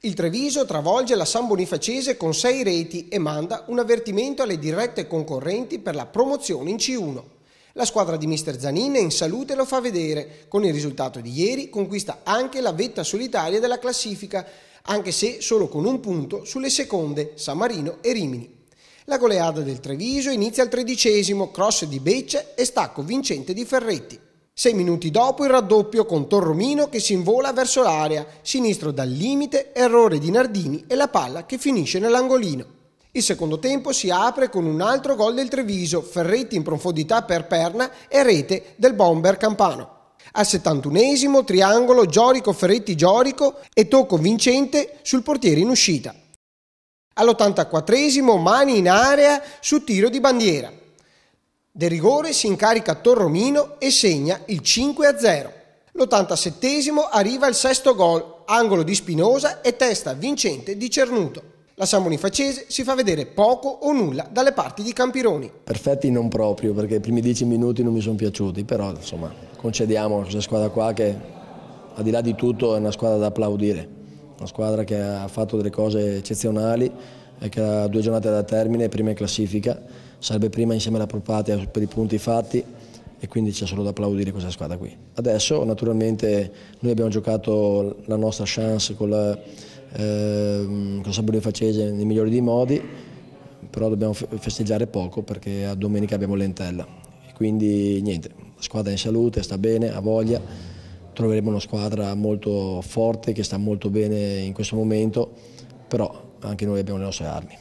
Il Treviso travolge la San Bonifacese con 6 reti e manda un avvertimento alle dirette concorrenti per la promozione in C1. La squadra di mister Zanin è in salute e lo fa vedere. Con il risultato di ieri conquista anche la vetta solitaria della classifica, anche se solo con un punto sulle seconde San Marino e Rimini. La goleada del Treviso inizia al 13°, cross di Becce e stacco vincente di Ferretti. 6 minuti dopo il raddoppio con Torromino che si invola verso l'area, sinistro dal limite, errore di Nardini e la palla che finisce nell'angolino. Il secondo tempo si apre con un altro gol del Treviso, Ferretti in profondità per Perna e rete del bomber Campano. Al 71° triangolo Giorico-Ferretti-Giorico e tocco vincente sul portiere in uscita. All'84° mani in area su tiro di bandiera. Del rigore si incarica Torromino e segna il 5-0. L'87° arriva il sesto gol, angolo di Spinosa e testa vincente di Cernuto. La San Bonifacese si fa vedere poco o nulla dalle parti di Campironi. Perfetti non proprio, perché i primi 10 minuti non mi sono piaciuti, però insomma concediamo a questa squadra qua che al di là di tutto è una squadra da applaudire, una squadra che ha fatto delle cose eccezionali e che ha 2 giornate da termine, prima in classifica. Sarebbe prima insieme alla Propatria per i punti fatti e quindi c'è solo da applaudire questa squadra qui. Adesso naturalmente noi abbiamo giocato la nostra chance con la San Bonifacese nel migliore dei modi, però dobbiamo festeggiare poco perché a domenica abbiamo l'Entella. E quindi niente, la squadra è in salute, sta bene, ha voglia, troveremo una squadra molto forte che sta molto bene in questo momento, però anche noi abbiamo le nostre armi.